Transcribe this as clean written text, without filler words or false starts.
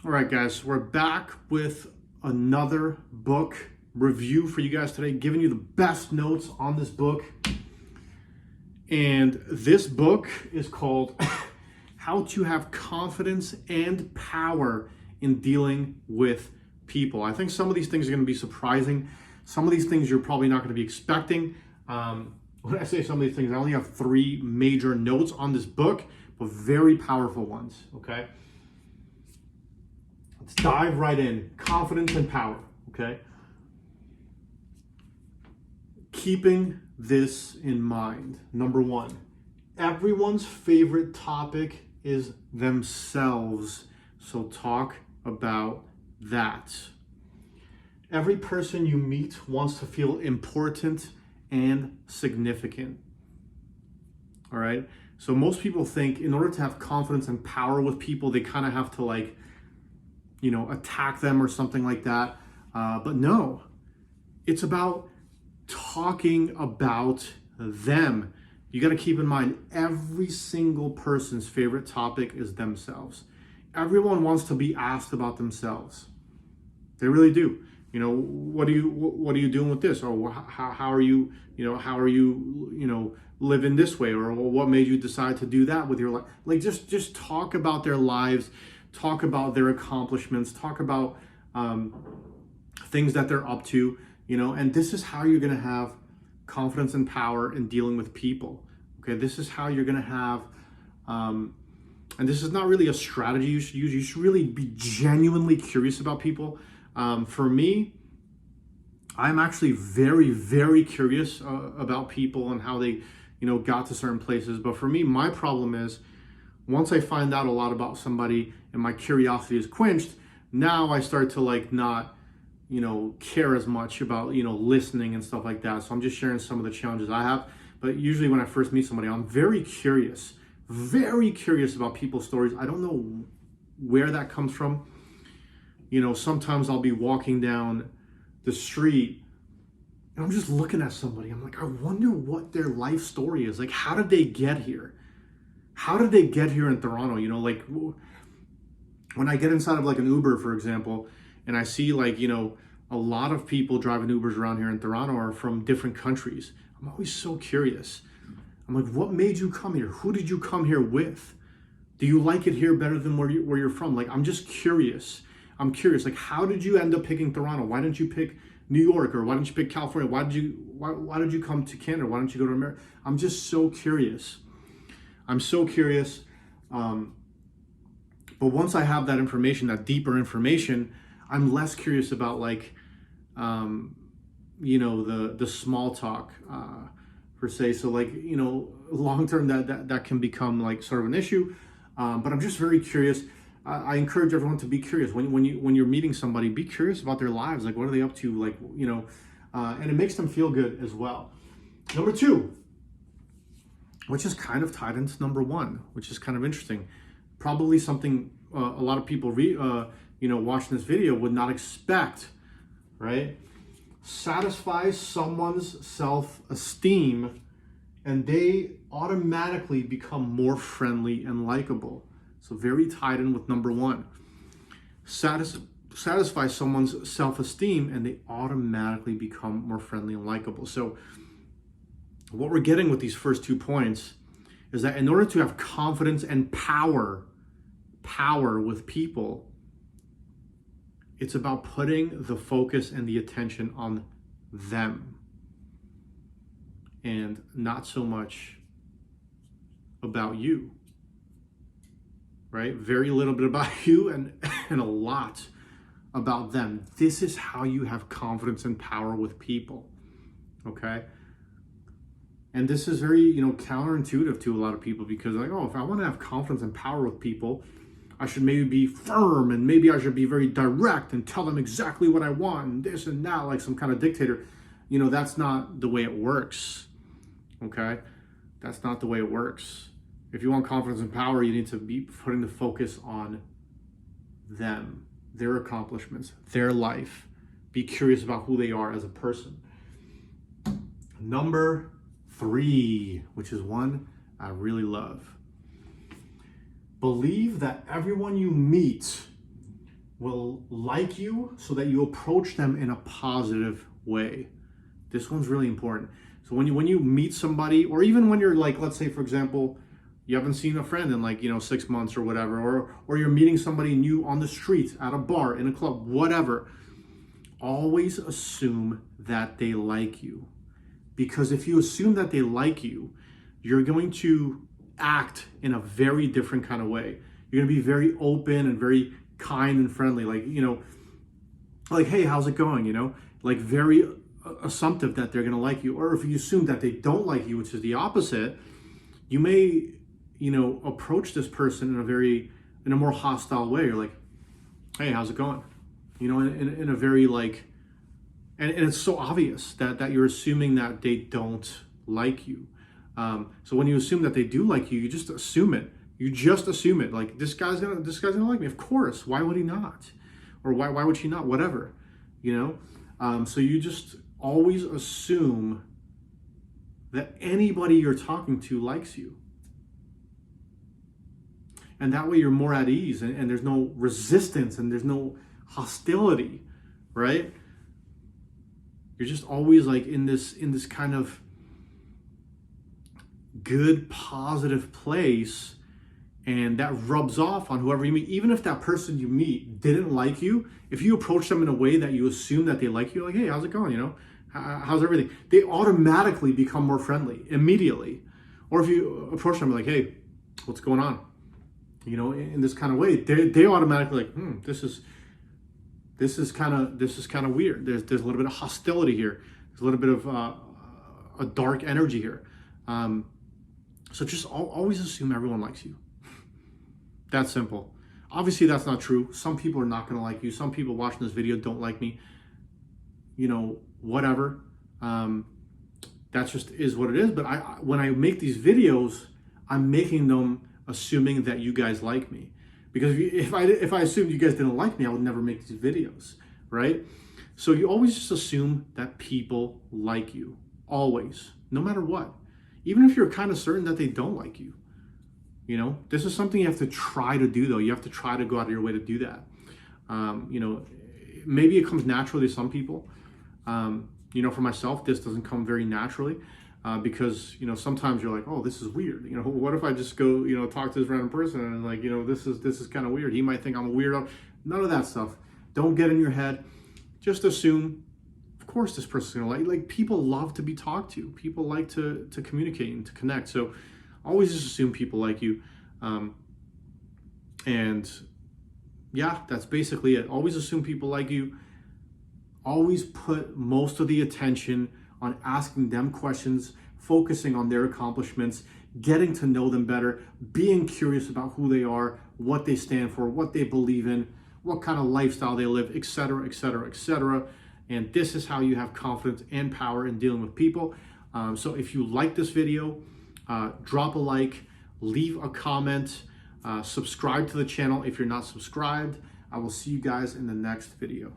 All right, guys, we're back with another book review for you guys today, giving you the best notes on this book. And this book is called How to Have Confidence and Power in Dealing with People. I think some of these things are going to be surprising. Some of these things you're probably not going to be expecting. When I say some of these things, I only have 3 major notes on this book, but very powerful ones, okay? Let's dive right in. Confidence and power, okay? Keeping this in mind. Number 1, everyone's favorite topic is themselves. So talk about that. Every person you meet wants to feel important and significant. All right? So most people think in order to have confidence and power with people, they kind of have to attack them or something like that. But no, it's about talking about them. You got to keep in mind, every single person's favorite topic is themselves. Everyone wants to be asked about themselves. They really do. What are you doing with this? Or how are you living this way? Or what made you decide to do that with your life? Like just talk about their lives. Talk about their accomplishments, talk about things that they're up to, and this is how you're going to have confidence and power in dealing with people. Okay, this is how you're going to have, and this is not really a strategy you should use. You should really be genuinely curious about people. For me, I'm actually very, very curious about people and how they, got to certain places. But for me, my problem is, once I find out a lot about somebody and my curiosity is quenched, now I start to not, care as much about, listening and stuff like that. So I'm just sharing some of the challenges I have. But usually when I first meet somebody, I'm very curious about people's stories. I don't know where that comes from. Sometimes I'll be walking down the street and I'm just looking at somebody. I'm like, I wonder what their life story is. Like, how did they get here? How did they get here in Toronto? When I get inside of an Uber, for example, and I see a lot of people driving Ubers around here in Toronto are from different countries. I'm always so curious. I'm like, what made you come here? Who did you come here with? Do you like it here better than where you're from? I'm just curious. I'm curious. How did you end up picking Toronto? Why didn't you pick New York, or why didn't you pick California? Why did you come to Canada? Why didn't you go to America? I'm just so curious. I'm so curious. But once I have that information, that deeper information, I'm less curious about the small talk per se. So long term that can become sort of an issue. But I'm just very curious. I encourage everyone to be curious when you're meeting somebody. Be curious about their lives. What are they up to? And it makes them feel good as well. Number 2, which is kind of tied into number 1, which is kind of interesting. Probably something a lot of people watching this video would not expect, right? Satisfy someone's self-esteem and they automatically become more friendly and likable. So very tied in with number 1. Satisfy someone's self-esteem and they automatically become more friendly and likable. So what we're getting with these first 2 points is that in order to have confidence and power with people, it's about putting the focus and the attention on them and not so much about you, right? Very little bit about you and a lot about them. This is how you have confidence and power with people, okay? And this is very, counterintuitive to a lot of people because if I want to have confidence and power with people, I should maybe be firm and maybe I should be very direct and tell them exactly what I want and this and that, like some kind of dictator. That's not the way it works, okay? That's not the way it works. If you want confidence and power, you need to be putting the focus on them, their accomplishments, their life. Be curious about who they are as a person. Number 3, which is one I really love. Believe that everyone you meet will like you so that you approach them in a positive way. This one's really important. So when you meet somebody, or even when you're like, let's say for example, you haven't seen a friend in like 6 months or whatever, or you're meeting somebody new on the street, at a bar, in a club, whatever, always assume that they like you. Because if you assume that they like you, you're going to act in a very different kind of way. You're going to be very open and very kind and friendly, like hey, how's it going, like very assumptive that they're going to like you. Or if you assume that they don't like you, which is the opposite, you may approach this person in a more hostile way. You're like, hey, how's it going, in a very like, and it's so obvious that you're assuming that they don't like you. So when you assume that they do like you, you just assume it. Like, this guy's gonna like me. Of course. Why would he not? Or why would she not? Whatever, So you just always assume that anybody you're talking to likes you. And that way you're more at ease, and there's no resistance and there's no hostility, right? You're just always like in this kind of good, positive place, and that rubs off on whoever you meet. Even if that person you meet didn't like you, if you approach them in a way that you assume that they like you, like, hey, how's it going? How's everything? They automatically become more friendly immediately. Or if you approach them like, hey, what's going on? In this kind of way, they automatically like, this is kind of weird. There's a little bit of hostility here. There's a little bit of a dark energy here. So just always assume everyone likes you. That's simple. Obviously, that's not true. Some people are not going to like you. Some people watching this video don't like me. Whatever. That just is what it is. But when I make these videos, I'm making them assuming that you guys like me. Because if I assumed you guys didn't like me, I would never make these videos, right? So you always just assume that people like you. Always. No matter what. Even if you're kind of certain that they don't like you. This is something you have to try to do, though. You have to try to go out of your way to do that. Maybe it comes naturally to some people. For myself, this doesn't come very naturally. Because sometimes you're like, oh, this is weird. What if I just go talk to this random person and like, this is kind of weird. He might think I'm a weirdo. None of that stuff. Don't get in your head. Just assume, of course, this person's gonna like people love to be talked to. People like to communicate and to connect. So always just assume people like you. And yeah, that's basically it. Always assume people like you. Always put most of the attention on asking them questions, focusing on their accomplishments, getting to know them better, being curious about who they are, what they stand for, what they believe in, what kind of lifestyle they live, etc., etc., etc. And this is how you have confidence and power in dealing with people. So if you like this video, drop a like, leave a comment, subscribe to the channel if you're not subscribed. I will see you guys in the next video.